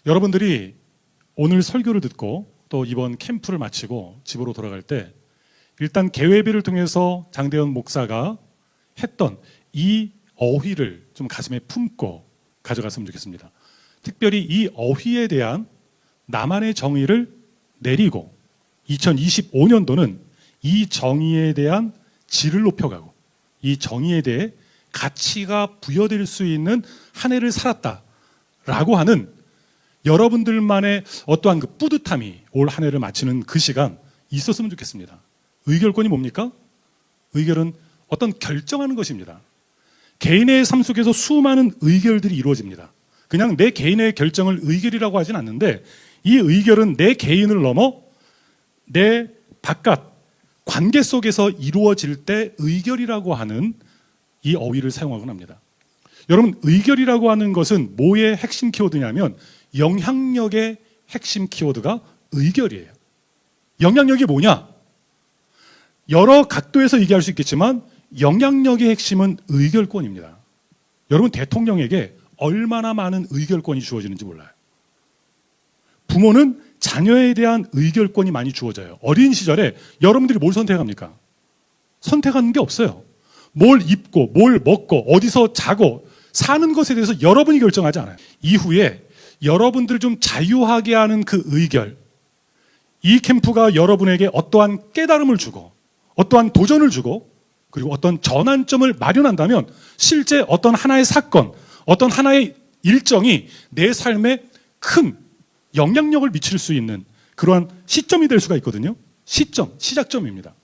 여러분들이 오늘 설교를 듣고 또 이번 캠프를 마치고 집으로 돌아갈 때 일단 개회비를 통해서 장대현 목사가 했던 이 어휘를 좀 가슴에 품고 가져갔으면 좋겠습니다. 특별히 이 어휘에 대한 나만의 정의를 내리고 2025년도는 이 정의에 대한 질을 높여가고 이 정의에 대해 가치가 부여될 수 있는 한 해를 살았다라고 하는 여러분들만의 어떠한 그 뿌듯함이 올 한 해를 마치는 그 시간 있었으면 좋겠습니다. 의결권이 뭡니까? 의결은 어떤 결정하는 것입니다. 개인의 삶 속에서 수많은 의결들이 이루어집니다. 그냥 내 개인의 결정을 의결이라고 하진 않는데 이 의결은 내 개인을 넘어 내 바깥 관계 속에서 이루어질 때 의결이라고 하는 이 어휘를 사용하곤 합니다. 여러분, 의결이라고 하는 것은 뭐의 핵심 키워드냐면 영향력의 핵심 키워드가 의결이에요. 영향력이 뭐냐? 여러 각도에서 얘기할 수 있겠지만 영향력의 핵심은 의결권입니다. 여러분, 대통령에게 얼마나 많은 의결권이 주어지는지 몰라요. 부모는 자녀에 대한 의결권이 많이 주어져요. 어린 시절에 여러분들이 뭘 선택합니까? 선택하는 게 없어요. 뭘 입고, 뭘 먹고, 어디서 자고, 사는 것에 대해서 여러분이 결정하지 않아요. 이후에 여러분들을 좀 자유하게 하는 그 의결, 이 캠프가 여러분에게 어떠한 깨달음을 주고 어떠한 도전을 주고 그리고 어떤 전환점을 마련한다면 실제 어떤 하나의 사건, 어떤 하나의 일정이 내 삶에 큰 영향력을 미칠 수 있는 그러한 시점이 될 수가 있거든요. 시점, 시작점입니다.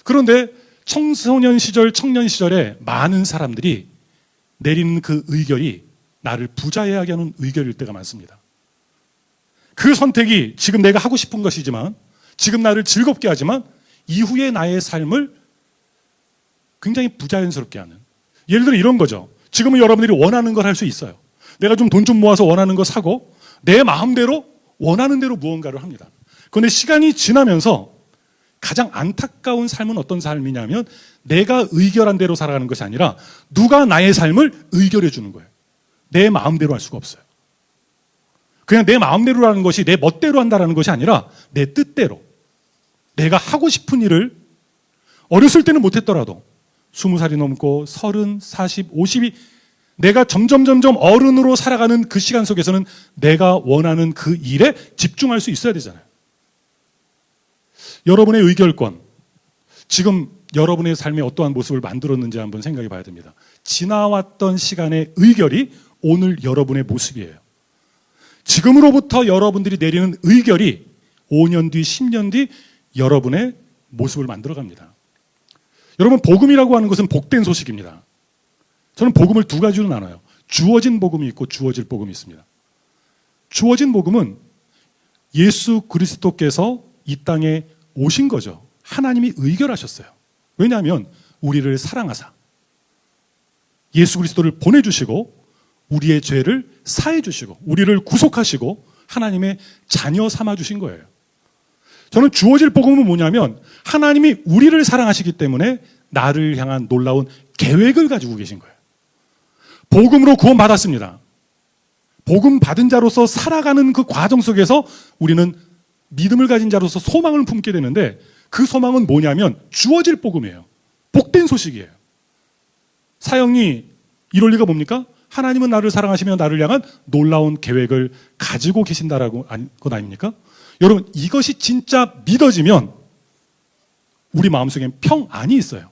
그런데 청소년 시절, 청년 시절에 많은 사람들이 내리는 그 의결이 나를 부자해하게 하는 의결일 때가 많습니다. 그 선택이 지금 내가 하고 싶은 것이지만 지금 나를 즐겁게 하지만 이후의 나의 삶을 굉장히 부자연스럽게 하는, 예를 들어 이런 거죠. 지금은 여러분들이 원하는 걸 할 수 있어요. 내가 좀 돈 좀 모아서 원하는 거 사고 내 마음대로 원하는 대로 무언가를 합니다. 그런데 시간이 지나면서 가장 안타까운 삶은 어떤 삶이냐면 내가 의결한 대로 살아가는 것이 아니라 누가 나의 삶을 의결해 주는 거예요. 내 마음대로 할 수가 없어요. 그냥 내 마음대로라는 것이 내 멋대로 한다는 것이 아니라 내 뜻대로 내가 하고 싶은 일을 어렸을 때는 못했더라도 20살이 넘고 30, 40, 50이 내가 점점 어른으로 살아가는 그 시간 속에서는 내가 원하는 그 일에 집중할 수 있어야 되잖아요. 여러분의 의결권, 지금 여러분의 삶에 어떠한 모습을 만들었는지 한번 생각해 봐야 됩니다. 지나왔던 시간의 의결이 오늘 여러분의 모습이에요. 지금으로부터 여러분들이 내리는 의결이 5년 뒤, 10년 뒤 여러분의 모습을 만들어갑니다. 여러분, 복음이라고 하는 것은 복된 소식입니다. 저는 복음을 두 가지로 나눠요. 주어진 복음이 있고 주어질 복음이 있습니다. 주어진 복음은 예수 그리스도께서 이 땅에 오신 거죠. 하나님이 의결하셨어요. 왜냐하면 우리를 사랑하사 예수 그리스도를 보내주시고 우리의 죄를 사해 주시고 우리를 구속하시고 하나님의 자녀 삼아 주신 거예요. 저는 주어질 복음은 뭐냐면 하나님이 우리를 사랑하시기 때문에 나를 향한 놀라운 계획을 가지고 계신 거예요. 복음으로 구원받았습니다. 복음 받은 자로서 살아가는 그 과정 속에서 우리는 믿음을 가진 자로서 소망을 품게 되는데 그 소망은 뭐냐면 주어질 복음이에요. 복된 소식이에요. 사형이 이럴 리가 뭡니까? 하나님은 나를 사랑하시며 나를 향한 놀라운 계획을 가지고 계신다라고 것 아닙니까? 여러분, 이것이 진짜 믿어지면 우리 마음속엔 평안이 있어요.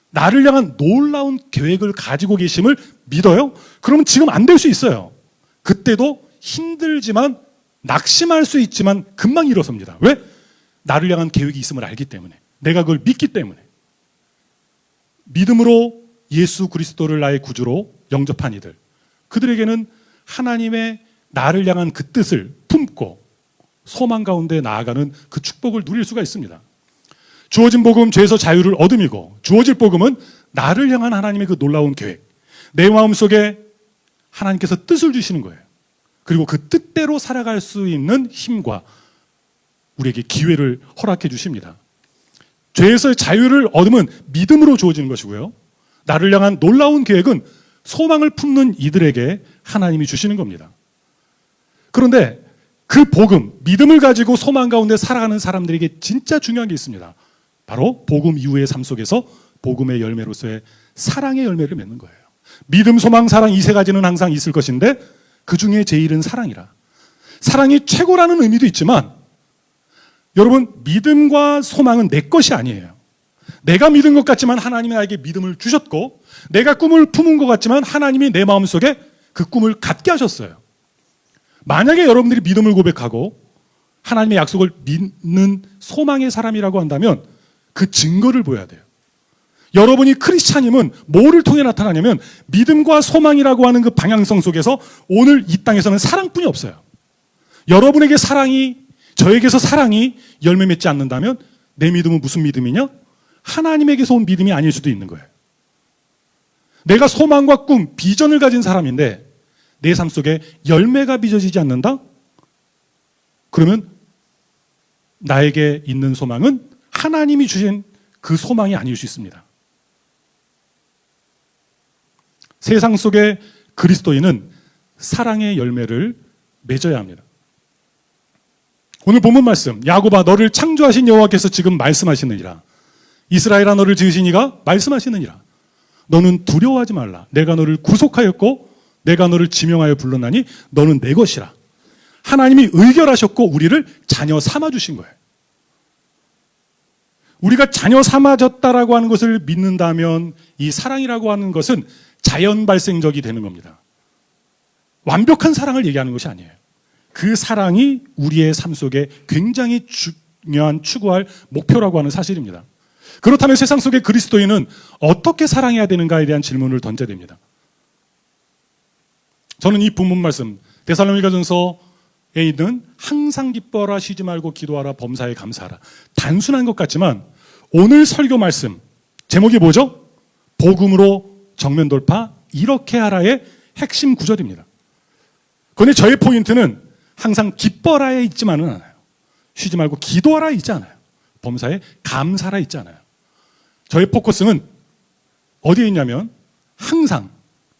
나를 향한 놀라운 계획을 가지고 계심을 믿어요? 그러면 지금 안 될 수 있어요. 그때도 힘들지만 낙심할 수 있지만 금방 일어섭니다. 왜? 나를 향한 계획이 있음을 알기 때문에, 내가 그걸 믿기 때문에. 믿음으로 예수 그리스도를 나의 구주로 영접한 이들, 그들에게는 하나님의 나를 향한 그 뜻을 품고 소망 가운데 나아가는 그 축복을 누릴 수가 있습니다. 주어진 복음, 죄에서 자유를 얻음이고 주어질 복음은 나를 향한 하나님의 그 놀라운 계획, 내 마음속에 하나님께서 뜻을 주시는 거예요. 그리고 그 뜻대로 살아갈 수 있는 힘과 우리에게 기회를 허락해 주십니다. 죄에서의 자유를 얻으면 믿음으로 주어지는 것이고요. 나를 향한 놀라운 계획은 소망을 품는 이들에게 하나님이 주시는 겁니다. 그런데 그 복음, 믿음을 가지고 소망 가운데 살아가는 사람들에게 진짜 중요한 게 있습니다. 바로 복음 이후의 삶 속에서 복음의 열매로서의 사랑의 열매를 맺는 거예요. 믿음, 소망, 사랑 이 세 가지는 항상 있을 것인데 그 중에 제일은 사랑이라. 사랑이 최고라는 의미도 있지만 여러분, 믿음과 소망은 내 것이 아니에요. 내가 믿은 것 같지만 하나님이 나에게 믿음을 주셨고, 내가 꿈을 품은 것 같지만 하나님이 내 마음속에 그 꿈을 갖게 하셨어요. 만약에 여러분들이 믿음을 고백하고 하나님의 약속을 믿는 소망의 사람이라고 한다면 그 증거를 보여야 돼요. 여러분이 크리스찬임은 뭐를 통해 나타나냐면 믿음과 소망이라고 하는 그 방향성 속에서 오늘 이 땅에서는 사랑뿐이 없어요. 여러분에게 사랑이, 저에게서 사랑이 열매 맺지 않는다면 내 믿음은 무슨 믿음이냐? 하나님에게서 온 믿음이 아닐 수도 있는 거예요. 내가 소망과 꿈, 비전을 가진 사람인데 내 삶 속에 열매가 빚어지지 않는다? 그러면 나에게 있는 소망은 하나님이 주신 그 소망이 아닐 수 있습니다. 세상 속의 그리스도인은 사랑의 열매를 맺어야 합니다. 오늘 본문 말씀, 야곱아 너를 창조하신 여호와께서 지금 말씀하시느니라. 이스라엘아 너를 지으신 이가 말씀하시느니라. 너는 두려워하지 말라. 내가 너를 구속하였고 내가 너를 지명하여 불렀나니 너는 내 것이라. 하나님이 의결하셨고 우리를 자녀 삼아주신 거예요. 우리가 자녀 삼아졌다라고 하는 것을 믿는다면 이 사랑이라고 하는 것은 자연 발생적이 되는 겁니다. 완벽한 사랑을 얘기하는 것이 아니에요. 그 사랑이 우리의 삶 속에 굉장히 중요한 추구할 목표라고 하는 사실입니다. 그렇다면 세상 속의 그리스도인은 어떻게 사랑해야 되는가에 대한 질문을 던져야 됩니다. 저는 이 본문 말씀 데살로니가전서에 있는 항상 기뻐하라, 쉬지 말고 기도하라, 범사에 감사하라, 단순한 것 같지만 오늘 설교 말씀 제목이 뭐죠? 복음으로 정면 돌파, 이렇게 하라의 핵심 구절입니다. 그런데 저의 포인트는 항상 기뻐라에 있지만은 않아요. 쉬지 말고 기도하라 있지 않아요. 범사에 감사라 있지 않아요. 저의 포커스는 어디에 있냐면 항상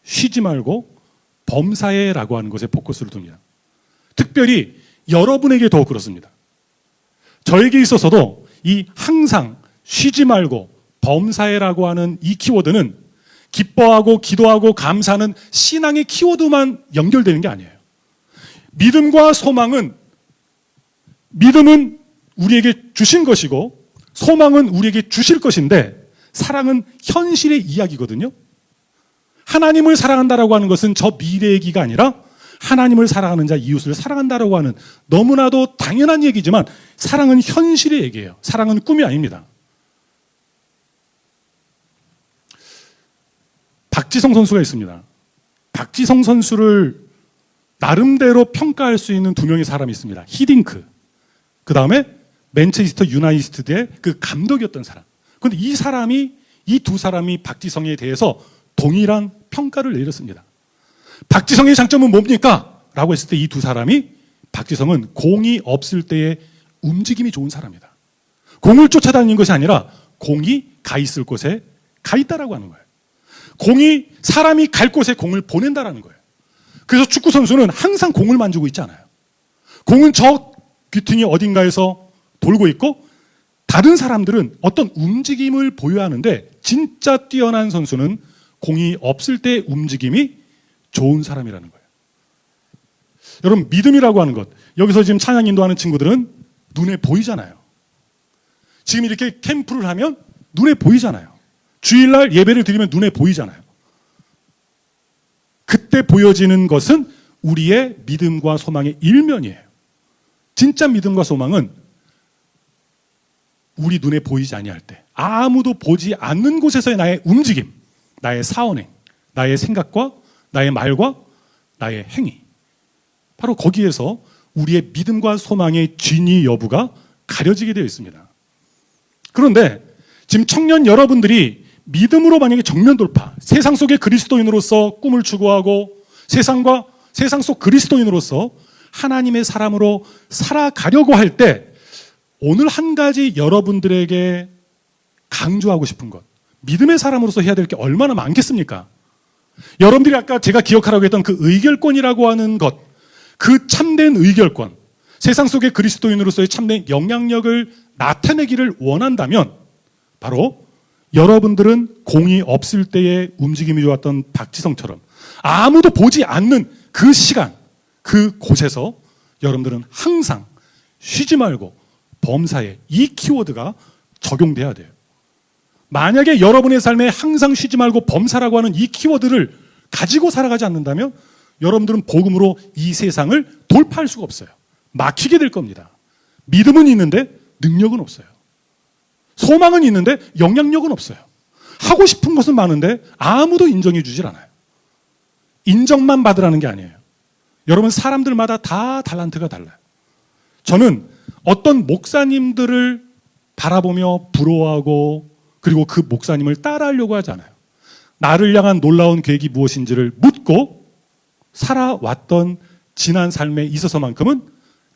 쉬지 말고 범사에라고 하는 것에 포커스를 둡니다. 특별히 여러분에게 더욱 그렇습니다. 저에게 있어서도 이 항상 쉬지 말고 범사에라고 하는 이 키워드는 기뻐하고 기도하고 감사하는 신앙의 키워드만 연결되는 게 아니에요. 믿음과 소망은, 믿음은 우리에게 주신 것이고 소망은 우리에게 주실 것인데 사랑은 현실의 이야기거든요. 하나님을 사랑한다라고 하는 것은 저 미래 얘기가 아니라 하나님을 사랑하는 자 이웃을 사랑한다라고 하는 너무나도 당연한 얘기지만 사랑은 현실의 얘기예요. 사랑은 꿈이 아닙니다. 박지성 선수가 있습니다. 박지성 선수를 나름대로 평가할 수 있는 두 명의 사람이 있습니다. 히딩크, 그 다음에 맨체스터 유나이티드의 그 감독이었던 사람. 그런데 이 두 사람이 박지성에 대해서 동일한 평가를 내렸습니다. 박지성의 장점은 뭡니까? 라고 했을 때 이 두 사람이, 박지성은 공이 없을 때의 움직임이 좋은 사람이다. 공을 쫓아다니는 것이 아니라 공이 가 있을 곳에 가 있다라고 하는 거예요. 사람이 갈 곳에 공을 보낸다라는 거예요. 그래서 축구 선수는 항상 공을 만지고 있지 않아요. 공은 저 귀퉁이 어딘가에서 돌고 있고 다른 사람들은 어떤 움직임을 보여야 하는데 진짜 뛰어난 선수는 공이 없을 때 움직임이 좋은 사람이라는 거예요. 여러분, 믿음이라고 하는 것, 여기서 지금 찬양 인도하는 친구들은 눈에 보이잖아요. 지금 이렇게 캠프를 하면 눈에 보이잖아요. 주일날 예배를 드리면 눈에 보이잖아요. 그때 보여지는 것은 우리의 믿음과 소망의 일면이에요. 진짜 믿음과 소망은 우리 눈에 보이지 아니할 때, 아무도 보지 않는 곳에서의 나의 움직임, 나의 사원행, 나의 생각과 나의 말과 나의 행위, 바로 거기에서 우리의 믿음과 소망의 진위 여부가 가려지게 되어 있습니다. 그런데 지금 청년 여러분들이 믿음으로 만약에 정면 돌파, 세상 속의 그리스도인으로서 꿈을 추구하고 세상 속 그리스도인으로서 하나님의 사람으로 살아가려고 할 때 오늘 한 가지 여러분들에게 강조하고 싶은 것, 믿음의 사람으로서 해야 될 게 얼마나 많겠습니까? 여러분들이 아까 제가 기억하라고 했던 그 의결권이라고 하는 것, 그 참된 의결권, 세상 속의 그리스도인으로서의 참된 영향력을 나타내기를 원한다면 바로 여러분들은 공이 없을 때의 움직임이 좋았던 박지성처럼 아무도 보지 않는 그 시간, 그 곳에서 여러분들은 항상 쉬지 말고 범사에 이 키워드가 적용돼야 돼요. 만약에 여러분의 삶에 항상 쉬지 말고 범사라고 하는 이 키워드를 가지고 살아가지 않는다면 여러분들은 복음으로 이 세상을 돌파할 수가 없어요. 막히게 될 겁니다. 믿음은 있는데 능력은 없어요. 소망은 있는데 영향력은 없어요. 하고 싶은 것은 많은데 아무도 인정해 주질 않아요. 인정만 받으라는 게 아니에요. 여러분, 사람들마다 다 달란트가 달라요. 저는 어떤 목사님들을 바라보며 부러워하고 그리고 그 목사님을 따라하려고 하지 않아요. 나를 향한 놀라운 계획이 무엇인지를 묻고 살아왔던 지난 삶에 있어서만큼은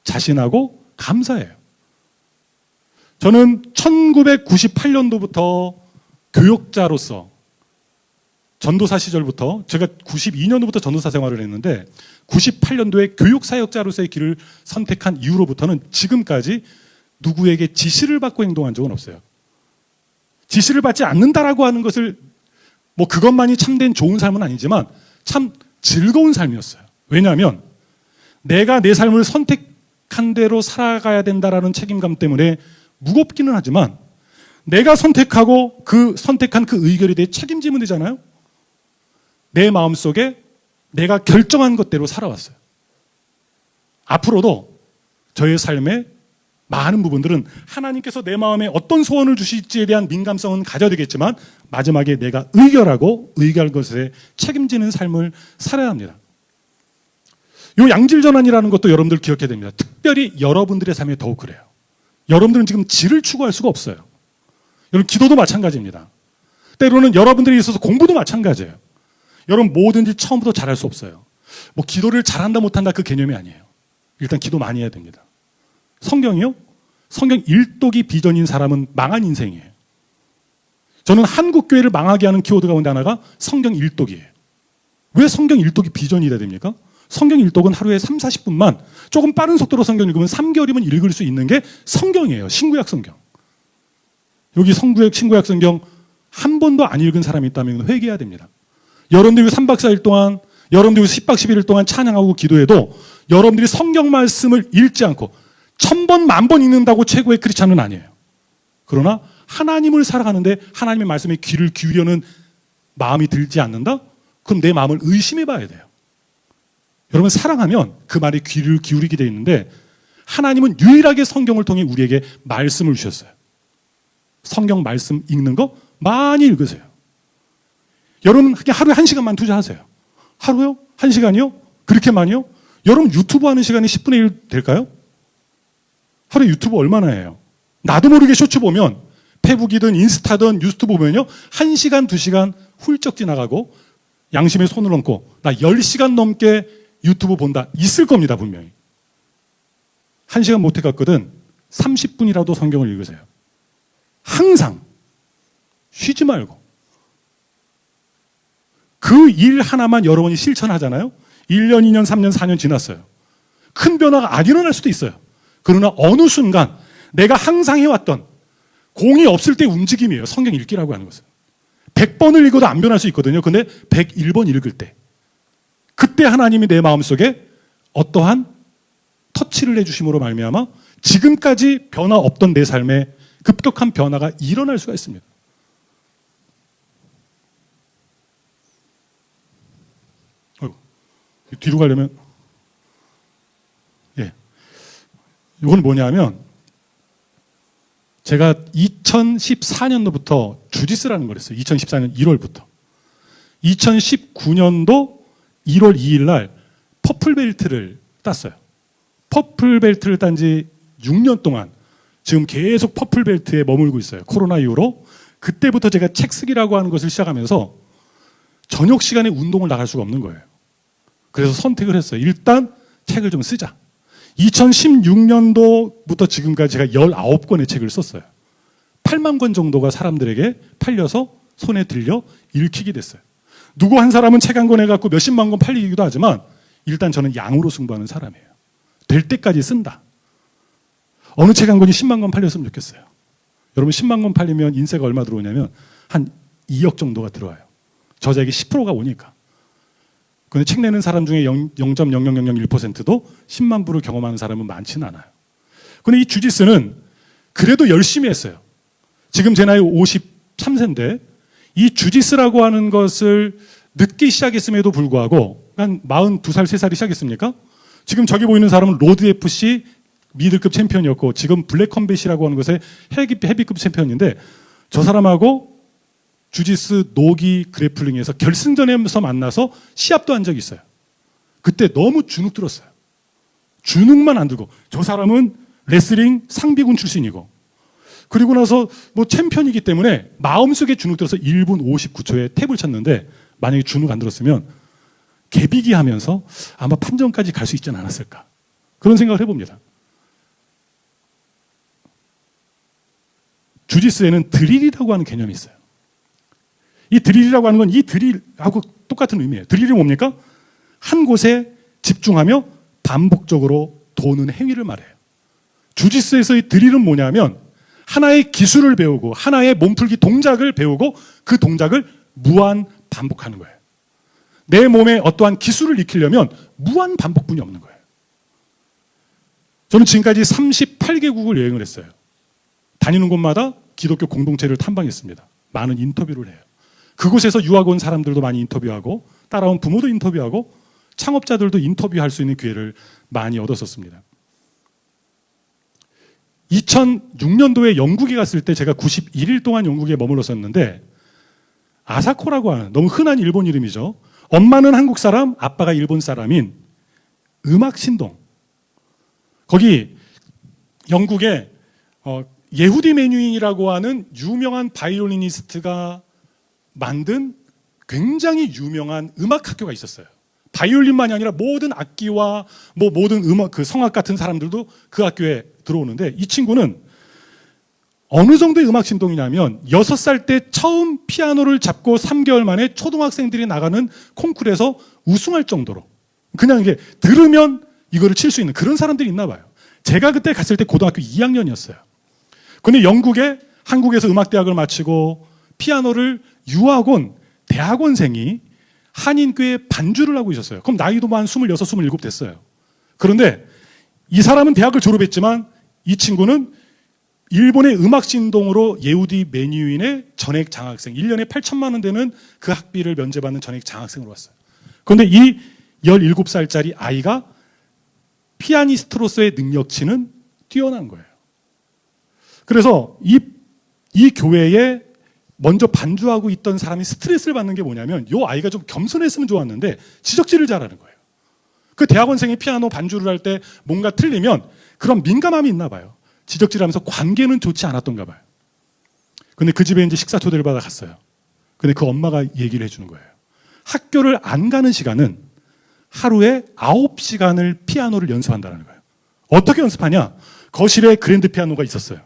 자신하고 감사해요. 저는 1998년도부터 교역자로서 전도사 시절부터 제가 92년도부터 전도사 생활을 했는데 98년도에 교육사역자로서의 길을 선택한 이후로부터는 지금까지 누구에게 지시를 받고 행동한 적은 없어요. 지시를 받지 않는다라고 하는 것을 뭐 그것만이 참된 좋은 삶은 아니지만 참 즐거운 삶이었어요. 왜냐하면 내가 내 삶을 선택한 대로 살아가야 된다라는 책임감 때문에 무겁기는 하지만 내가 선택하고 그 선택한 그 의결에 대해 책임지면 되잖아요. 내 마음속에 내가 결정한 것대로 살아왔어요. 앞으로도 저의 삶의 많은 부분들은 하나님께서 내 마음에 어떤 소원을 주실지에 대한 민감성은 가져야 되겠지만 마지막에 내가 의결하고 의결한 것에 책임지는 삶을 살아야 합니다. 이 양질전환이라는 것도 여러분들 기억해야 됩니다. 특별히 여러분들의 삶에 더욱 그래요. 여러분들은 지금 질을 추구할 수가 없어요. 여러분, 기도도 마찬가지입니다. 때로는 여러분들이 있어서 공부도 마찬가지예요. 여러분, 뭐든지 처음부터 잘할 수 없어요. 뭐 기도를 잘한다 못한다 그 개념이 아니에요. 일단 기도 많이 해야 됩니다. 성경이요? 성경 일독이 비전인 사람은 망한 인생이에요. 저는 한국 교회를 망하게 하는 키워드 가운데 하나가 성경 일독이에요. 왜 성경 일독이 비전이 돼야 됩니까? 성경 일독은 하루에 3, 40분만 조금 빠른 속도로 성경 읽으면 3개월이면 읽을 수 있는 게 성경이에요. 신구약 성경. 여기 신구약 성경 한 번도 안 읽은 사람이 있다면 회개해야 됩니다. 여러분들이 3박 4일 동안, 여러분들이 10박 11일 동안 찬양하고 기도해도 여러분들이 성경 말씀을 읽지 않고 1000번, 10,000번 읽는다고 최고의 크리스찬은 아니에요. 그러나 하나님을 살아가는데 하나님의 말씀에 귀를 기울이려는 마음이 들지 않는다? 그럼 내 마음을 의심해 봐야 돼요. 여러분, 사랑하면 그 말에 귀를 기울이게 되어 있는데 하나님은 유일하게 성경을 통해 우리에게 말씀을 주셨어요. 성경 말씀 읽는 거 많이 읽으세요. 여러분, 하루에 1시간만 투자하세요. 하루요? 1시간이요? 그렇게 많이요? 여러분, 유튜브 하는 시간이 10분의 1 될까요? 하루에 유튜브 얼마나 해요? 나도 모르게 쇼츠 보면 페북이든 인스타든 유튜브 보면요 1시간, 2시간 훌쩍 지나가고 양심에 손을 얹고 나 10시간 넘게 유튜브 본다 있을 겁니다. 분명히. 1시간 못해 갔거든 30분이라도 성경을 읽으세요. 항상 쉬지 말고 그 일 하나만 여러분이 실천하잖아요. 1년, 2년, 3년, 4년 지났어요. 큰 변화가 안 일어날 수도 있어요. 그러나 어느 순간 내가 항상 해왔던 공이 없을 때 움직임이에요. 성경 읽기라고 하는 것은. 100번을 읽어도 안 변할 수 있거든요. 근데 101번 읽을 때 그때 하나님이 내 마음속에 어떠한 터치를 해주심으로 말미암아 지금까지 변화 없던 내 삶에 급격한 변화가 일어날 수가 있습니다. 뒤로 가려면 이건 뭐냐면 제가 2014년도부터 주짓수라는 걸 했어요. 2014년 1월부터. 2019년도 1월 2일 날 퍼플벨트를 땄어요. 퍼플벨트를 딴 지 6년 동안 지금 계속 퍼플벨트에 머물고 있어요. 코로나 이후로. 그때부터 제가 책 쓰기라고 하는 것을 시작하면서 저녁 시간에 운동을 나갈 수가 없는 거예요. 그래서 선택을 했어요. 일단 책을 좀 쓰자. 2016년도부터 지금까지 제가 19권의 책을 썼어요. 8만 권 정도가 사람들에게 팔려서 손에 들려 읽히게 됐어요. 누구 한 사람은 책 한 권 해갖고 몇십만 권 팔리기도 하지만 일단 저는 양으로 승부하는 사람이에요. 될 때까지 쓴다. 어느 책 한 권이 10만 권 팔렸으면 좋겠어요. 여러분 10만 권 팔리면 인세가 얼마 들어오냐면 한 2억 정도가 들어와요. 저자에게 10%가 오니까. 근데 책 내는 사람 중에 0.00001%도 10만 부를 경험하는 사람은 많지는 않아요. 근데 이 주짓수는 그래도 열심히 했어요. 지금 제 나이 53세인데 이 주짓수라고 하는 것을 늦게 시작했음에도 불구하고 한 42살, 3살이 시작했습니까? 지금 저기 보이는 사람은 로드 FC 미들급 챔피언이었고 지금 블랙 컴뱃이라고 하는 것의 헤비급 챔피언인데 저 사람하고 주짓수, 노기, 그래플링에서 결승전에서 만나서 시합도 한 적이 있어요. 그때 너무 주눅 들었어요. 주눅만 안 들고 저 사람은 레슬링 상비군 출신이고 그리고 나서 뭐 챔피언이기 때문에 마음속에 주눅 들어서 1분 59초에 탭을 쳤는데 만약에 주눅 안 들었으면 개비기 하면서 아마 판정까지 갈 수 있지 않았을까 그런 생각을 해봅니다. 주짓수에는 드릴이라고 하는 개념이 있어요. 이 드릴이라고 하는 건 이 드릴하고 똑같은 의미예요. 드릴이 뭡니까? 한 곳에 집중하며 반복적으로 도는 행위를 말해요. 주짓수에서의 드릴은 뭐냐면 하나의 기술을 배우고 하나의 몸풀기 동작을 배우고 그 동작을 무한 반복하는 거예요. 내 몸에 어떠한 기술을 익히려면 무한 반복뿐이 없는 거예요. 저는 지금까지 38개국을 여행을 했어요. 다니는 곳마다 기독교 공동체를 탐방했습니다. 많은 인터뷰를 해요. 그곳에서 유학 온 사람들도 많이 인터뷰하고 따라온 부모도 인터뷰하고 창업자들도 인터뷰할 수 있는 기회를 많이 얻었었습니다. 2006년도에 영국에 갔을 때 제가 91일 동안 영국에 머물렀었는데 아사코라고 하는 너무 흔한 일본 이름이죠. 엄마는 한국 사람, 아빠가 일본 사람인 음악신동. 거기 영국에 예후디 메뉴인이라고 하는 유명한 바이올리니스트가 만든 굉장히 유명한 음악 학교가 있었어요. 바이올린만이 아니라 모든 악기와 뭐 모든 음악, 그 성악 같은 사람들도 그 학교에 들어오는데 이 친구는 어느 정도의 음악 신동이냐면 6살 때 처음 피아노를 잡고 3개월 만에 초등학생들이 나가는 콩쿠르에서 우승할 정도로 그냥 이게 들으면 이거를 칠 수 있는 그런 사람들이 있나 봐요. 제가 그때 갔을 때 고등학교 2학년이었어요. 근데 영국에 한국에서 음악대학을 마치고 피아노를 유학 온 대학원생이 한인교회에 반주를 하고 있었어요. 그럼 나이도 한 26, 27 됐어요. 그런데 이 사람은 대학을 졸업했지만 이 친구는 일본의 음악신동으로 예후디 메뉴인의 전액 장학생, 1년에 8천만 원 되는 그 학비를 면제받는 전액 장학생으로 왔어요. 그런데 이 17살짜리 아이가 피아니스트로서의 능력치는 뛰어난 거예요. 그래서 이 교회에 먼저 반주하고 있던 사람이 스트레스를 받는 게 뭐냐면 이 아이가 좀 겸손했으면 좋았는데 지적질을 잘하는 거예요. 그 대학원생이 피아노 반주를 할 때 뭔가 틀리면 그런 민감함이 있나 봐요. 지적질하면서 관계는 좋지 않았던가 봐요. 근데 그 집에 이제 식사 초대를 받아 갔어요. 근데 그 엄마가 얘기를 해주는 거예요. 학교를 안 가는 시간은 하루에 9시간을 피아노를 연습한다는 거예요. 어떻게 연습하냐? 거실에 그랜드 피아노가 있었어요.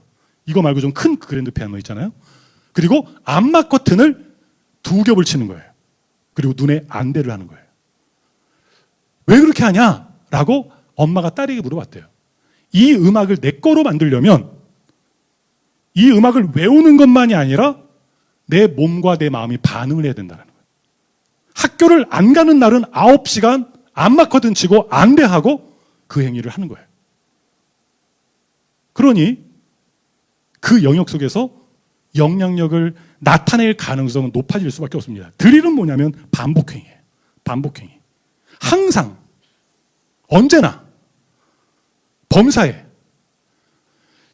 이거 말고 좀 큰 그랜드 피아노 있잖아요. 그리고 암막 커튼을 2겹을 치는 거예요. 그리고 눈에 안대를 하는 거예요. 왜 그렇게 하냐라고 엄마가 딸에게 물어봤대요. 이 음악을 내 거로 만들려면 이 음악을 외우는 것만이 아니라 내 몸과 내 마음이 반응을 해야 된다는 거예요. 학교를 안 가는 날은 9시간 암막 커튼 치고 안대하고 그 행위를 하는 거예요. 그러니 그 영역 속에서 영향력을 나타낼 가능성은 높아질 수밖에 없습니다. 드릴은 뭐냐면 반복행위예요. 반복행위. 항상 언제나 범사에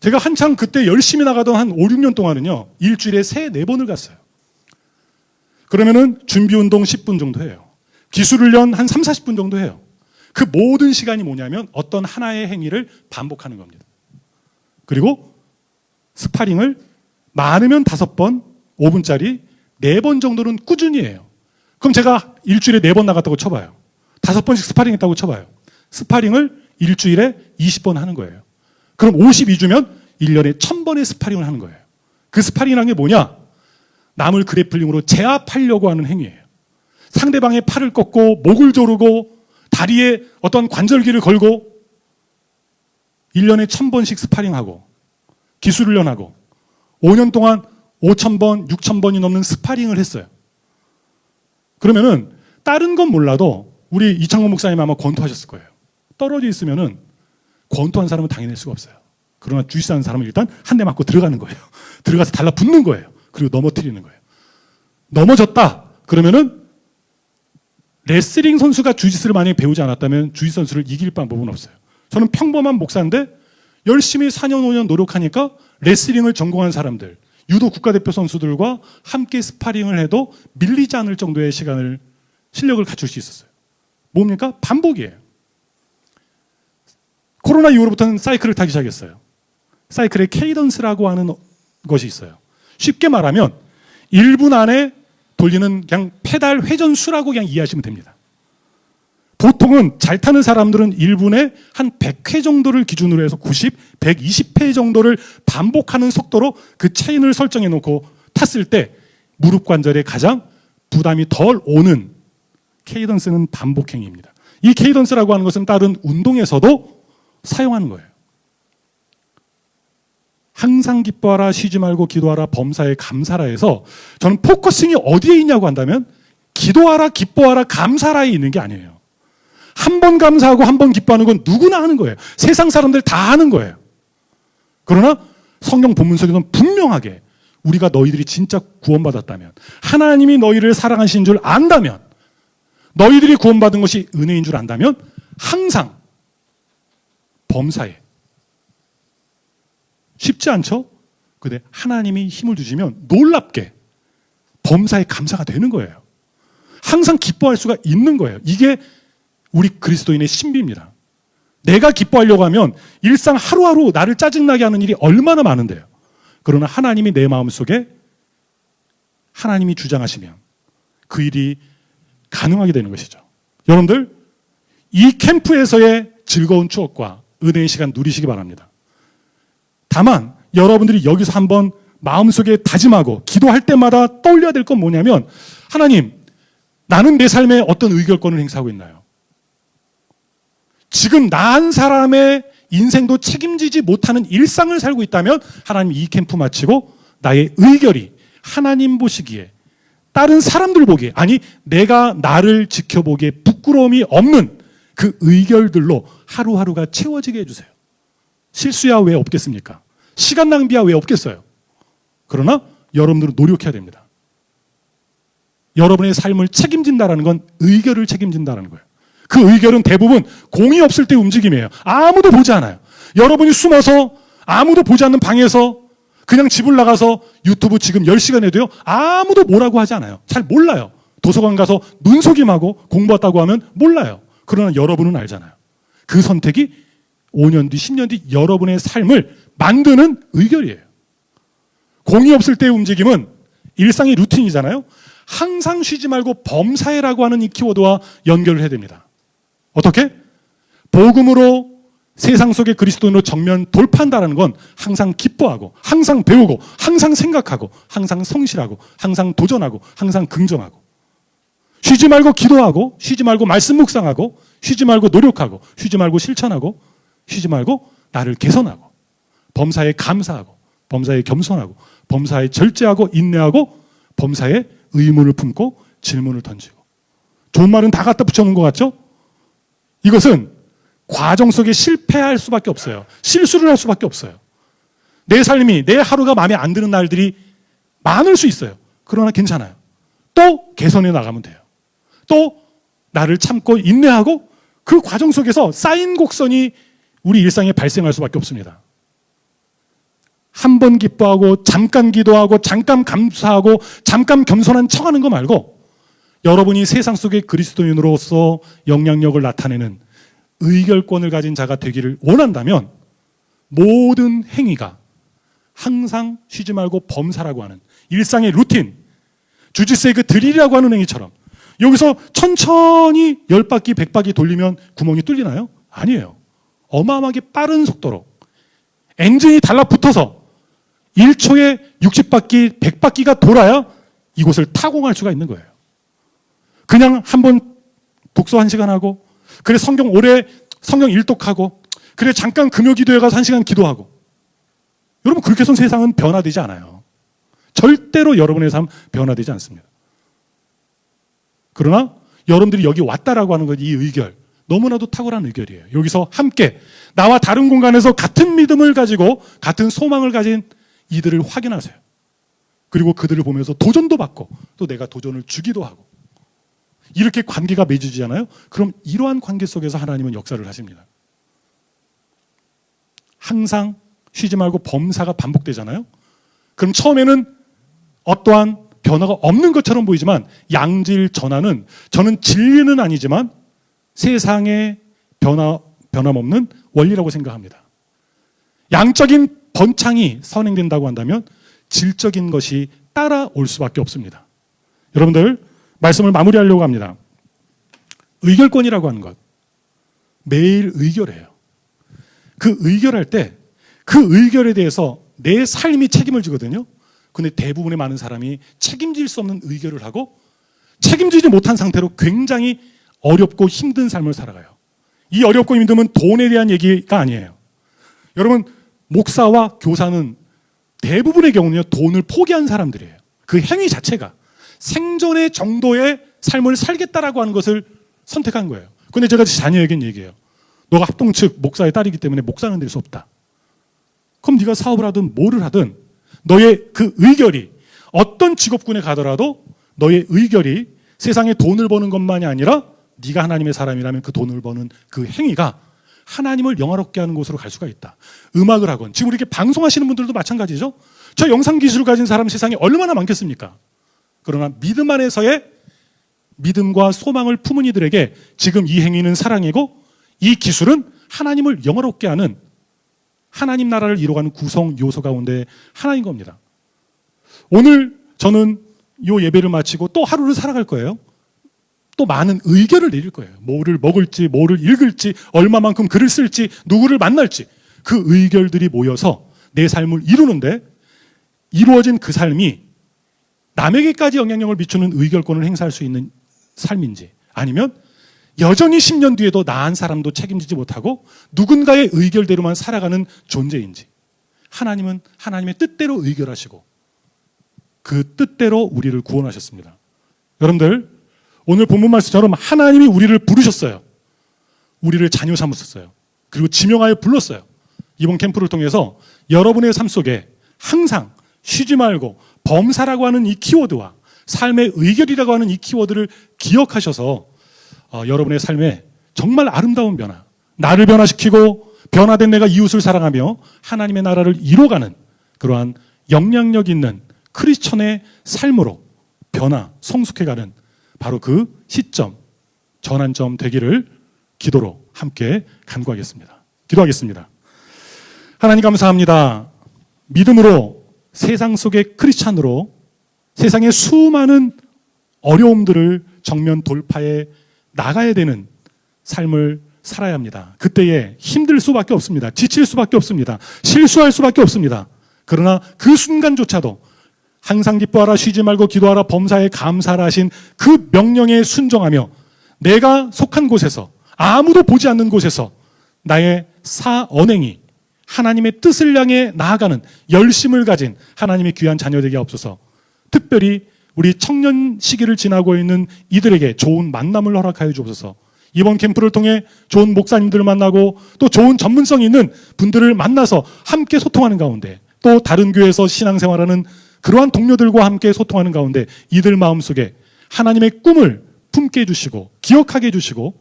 제가 한창 그때 열심히 나가던 한 5, 6년 동안은요 일주일에 3, 4번을 갔어요. 그러면은 준비운동 10분 정도 해요. 기술훈련 한 3, 40분 정도 해요. 그 모든 시간이 뭐냐면 어떤 하나의 행위를 반복하는 겁니다. 그리고 스파링을 많으면 5번, 5분짜리 4번 정도는 꾸준히 해요. 그럼 제가 일주일에 4번 나갔다고 쳐봐요. 5번씩 스파링 했다고 쳐봐요. 스파링을 일주일에 20번 하는 거예요. 그럼 52주면 1년에 1000번의 스파링을 하는 거예요. 그 스파링이라는 게 뭐냐? 남을 그래플링으로 제압하려고 하는 행위예요. 상대방의 팔을 꺾고 목을 조르고 다리에 어떤 관절기를 걸고 1년에 1000번씩 스파링하고 기술 훈련하고 5년 동안 5000번, 6000번이 넘는 스파링을 했어요. 그러면은 다른 건 몰라도 우리 이창호 목사님 아마 권투하셨을 거예요. 떨어져 있으면은 권투한 사람은 당해낼 수가 없어요. 그러나 주짓수 하는 사람은 일단 한 대 맞고 들어가는 거예요. 들어가서 달라붙는 거예요. 그리고 넘어뜨리는 거예요. 넘어졌다 그러면은 레슬링 선수가 주짓수를 만약에 배우지 않았다면 주짓수 선수를 이길 방법은 없어요. 저는 평범한 목사인데 열심히 4년 5년 노력하니까 레슬링을 전공한 사람들, 유도 국가대표 선수들과 함께 스파링을 해도 밀리지 않을 정도의 실력을 갖출 수 있었어요. 뭡니까? 반복이에요. 코로나 이후로부터는 사이클을 타기 시작했어요. 사이클에 케이던스라고 하는 것이 있어요. 쉽게 말하면 1분 안에 돌리는 그냥 페달 회전수라고 그냥 이해하시면 됩니다. 보통은 잘 타는 사람들은 1분에 한 100회 정도를 기준으로 해서 90, 120회 정도를 반복하는 속도로 그 체인을 설정해 놓고 탔을 때 무릎 관절에 가장 부담이 덜 오는 케이던스는 반복행위입니다. 이 케이던스라고 하는 것은 다른 운동에서도 사용하는 거예요. 항상 기뻐하라, 쉬지 말고 기도하라, 범사에 감사라 해서 저는 포커싱이 어디에 있냐고 한다면 기도하라, 기뻐하라, 감사라에 있는 게 아니에요. 한 번 감사하고 한 번 기뻐하는 건 누구나 하는 거예요. 세상 사람들 다 하는 거예요. 그러나 성경 본문 속에서는 분명하게 우리가 너희들이 진짜 구원받았다면, 하나님이 너희를 사랑하신 줄 안다면, 너희들이 구원받은 것이 은혜인 줄 안다면 항상 범사에, 쉽지 않죠? 근데 하나님이 힘을 주시면 놀랍게 범사에 감사가 되는 거예요. 항상 기뻐할 수가 있는 거예요. 이게 우리 그리스도인의 신비입니다. 내가 기뻐하려고 하면 일상 하루하루 나를 짜증나게 하는 일이 얼마나 많은데요. 그러나 하나님이 내 마음속에 하나님이 주장하시면 그 일이 가능하게 되는 것이죠. 여러분들, 이 캠프에서의 즐거운 추억과 은혜의 시간 누리시기 바랍니다. 다만 여러분들이 여기서 한번 마음속에 다짐하고 기도할 때마다 떠올려야 될 건 뭐냐면, 하나님, 나는 내 삶에 어떤 의결권을 행사하고 있나요? 지금 나 한 사람의 인생도 책임지지 못하는 일상을 살고 있다면 하나님, 이 캠프 마치고 나의 의결이 하나님 보시기에, 다른 사람들 보기에, 아니 내가 나를 지켜보기에 부끄러움이 없는 그 의결들로 하루하루가 채워지게 해주세요. 실수야 왜 없겠습니까? 시간 낭비야 왜 없겠어요? 그러나 여러분들은 노력해야 됩니다. 여러분의 삶을 책임진다는 건 의결을 책임진다는 거예요. 그 의결은 대부분 공이 없을 때 움직임이에요. 아무도 보지 않아요. 여러분이 숨어서 아무도 보지 않는 방에서 그냥 집을 나가서 유튜브 지금 10시간 해도요, 아무도 뭐라고 하지 않아요. 잘 몰라요. 도서관 가서 눈속임하고 공부했다고 하면 몰라요. 그러나 여러분은 알잖아요. 그 선택이 5년 뒤, 10년 뒤 여러분의 삶을 만드는 의결이에요. 공이 없을 때의 움직임은 일상의 루틴이잖아요. 항상 쉬지 말고 범사에라고 하는 이 키워드와 연결을 해야 됩니다. 어떻게? 복음으로 세상 속의 그리스도인으로 정면 돌파한다는 건 항상 기뻐하고, 항상 배우고, 항상 생각하고, 항상 성실하고, 항상 도전하고, 항상 긍정하고, 쉬지 말고 기도하고, 쉬지 말고 말씀 묵상하고, 쉬지 말고 노력하고, 쉬지 말고 실천하고, 쉬지 말고 나를 개선하고, 범사에 감사하고, 범사에 겸손하고, 범사에 절제하고, 인내하고, 범사에 의문을 품고 질문을 던지고. 좋은 말은 다 갖다 붙여놓은 것 같죠? 이것은 과정 속에 실패할 수밖에 없어요. 실수를 할 수밖에 없어요. 내 삶이, 내 하루가 마음에 안 드는 날들이 많을 수 있어요. 그러나 괜찮아요. 또 개선해 나가면 돼요. 또 나를 참고 인내하고 그 과정 속에서 쌓인 곡선이 우리 일상에 발생할 수밖에 없습니다. 한 번 기뻐하고 잠깐 기도하고 잠깐 감사하고 잠깐 겸손한 척하는 거 말고, 여러분이 세상 속의 그리스도인으로서 영향력을 나타내는 의결권을 가진 자가 되기를 원한다면 모든 행위가 항상 쉬지 말고 범사라고 하는 일상의 루틴, 주짓수의 그 드릴이라고 하는 행위처럼 여기서 천천히 10바퀴, 100바퀴 돌리면 구멍이 뚫리나요? 아니에요. 어마어마하게 빠른 속도로 엔진이 달라붙어서 1초에 60바퀴, 100바퀴가 돌아야 이곳을 타공할 수가 있는 거예요. 그냥 한번 독서 1시간 하고 그래 성경 일독하고, 그래 잠깐 금요기도회 가서 1시간 기도하고. 여러분 그렇게 해서 세상은 변화되지 않아요. 절대로 여러분의 삶 변화되지 않습니다. 그러나 여러분들이 여기 왔다라고 하는 것, 이 의결, 너무나도 탁월한 의결이에요. 여기서 함께 나와 다른 공간에서 같은 믿음을 가지고 같은 소망을 가진 이들을 확인하세요. 그리고 그들을 보면서 도전도 받고 또 내가 도전을 주기도 하고, 이렇게 관계가 맺어지잖아요. 그럼 이러한 관계 속에서 하나님은 역사를 하십니다. 항상 쉬지 말고 범사가 반복되잖아요. 그럼 처음에는 어떠한 변화가 없는 것처럼 보이지만 양질 전환은, 저는 진리는 아니지만 세상에 변함없는 원리라고 생각합니다. 양적인 번창이 선행된다고 한다면 질적인 것이 따라올 수밖에 없습니다. 여러분들 말씀을 마무리하려고 합니다. 의결권이라고 하는 것, 매일 의결해요. 그 의결할 때 그 의결에 대해서 내 삶이 책임을 지거든요. 근데 대부분의 많은 사람이 책임질 수 없는 의결을 하고 책임지지 못한 상태로 굉장히 어렵고 힘든 삶을 살아가요. 이 어렵고 힘듦은 돈에 대한 얘기가 아니에요. 여러분, 목사와 교사는 대부분의 경우는요, 돈을 포기한 사람들이에요. 그 행위 자체가 생존의 정도의 삶을 살겠다라고 하는 것을 선택한 거예요. 근데 제가 자녀에겐 얘기해요. 너가 합동 측 목사의 딸이기 때문에 목사는 될 수 없다. 그럼 네가 사업을 하든 뭐를 하든 너의 그 의결이, 어떤 직업군에 가더라도 너의 의결이 세상에 돈을 버는 것만이 아니라 네가 하나님의 사람이라면 그 돈을 버는 그 행위가 하나님을 영화롭게 하는 곳으로 갈 수가 있다. 음악을 하건, 지금 이렇게 방송하시는 분들도 마찬가지죠. 저 영상 기술을 가진 사람 세상에 얼마나 많겠습니까? 그러나 믿음 안에서의 믿음과 소망을 품은 이들에게 지금 이 행위는 사랑이고 이 기술은 하나님을 영화롭게 하는, 하나님 나라를 이루어가는 구성 요소 가운데 하나인 겁니다. 오늘 저는 이 예배를 마치고 또 하루를 살아갈 거예요. 또 많은 의결을 내릴 거예요. 뭐를 먹을지, 뭐를 읽을지, 얼마만큼 글을 쓸지, 누구를 만날지, 그 의결들이 모여서 내 삶을 이루는데, 이루어진 그 삶이 남에게까지 영향력을 미치는 의결권을 행사할 수 있는 삶인지, 아니면 여전히 10년 뒤에도 나 한 사람도 책임지지 못하고 누군가의 의결대로만 살아가는 존재인지, 하나님은 하나님의 뜻대로 의결하시고 그 뜻대로 우리를 구원하셨습니다. 여러분들, 오늘 본문 말씀처럼 하나님이 우리를 부르셨어요. 우리를 자녀 삼으셨어요. 그리고 지명하여 불렀어요. 이번 캠프를 통해서 여러분의 삶 속에 항상 쉬지 말고 범사라고 하는 이 키워드와 삶의 의결이라고 하는 이 키워드를 기억하셔서 여러분의 삶에 정말 아름다운 변화, 나를 변화시키고 변화된 내가 이웃을 사랑하며 하나님의 나라를 이뤄가는 그러한 영향력 있는 크리스천의 삶으로 변화, 성숙해가는 바로 그 시점, 전환점 되기를 기도로 함께 간구하겠습니다. 기도하겠습니다. 하나님 감사합니다. 믿음으로 세상 속의 크리스찬으로 세상의 수많은 어려움들을 정면 돌파해 나가야 되는 삶을 살아야 합니다. 그때에 힘들 수밖에 없습니다. 지칠 수밖에 없습니다. 실수할 수밖에 없습니다. 그러나 그 순간조차도 항상 기뻐하라, 쉬지 말고 기도하라, 범사에 감사하라 하신 그 명령에 순종하며 내가 속한 곳에서, 아무도 보지 않는 곳에서 나의 사언행이 하나님의 뜻을 향해 나아가는 열심을 가진 하나님의 귀한 자녀 되게 하옵소서. 특별히 우리 청년 시기를 지나고 있는 이들에게 좋은 만남을 허락하여 주옵소서. 이번 캠프를 통해 좋은 목사님들을 만나고 또 좋은 전문성 있는 분들을 만나서 함께 소통하는 가운데, 또 다른 교회에서 신앙생활하는 그러한 동료들과 함께 소통하는 가운데 이들 마음속에 하나님의 꿈을 품게 해주시고 기억하게 해주시고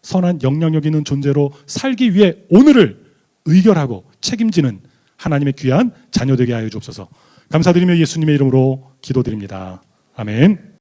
선한 영향력 있는 존재로 살기 위해 오늘을 의결하고 책임지는 하나님의 귀한 자녀 되게 하여 주옵소서. 감사드리며 예수님의 이름으로 기도드립니다. 아멘.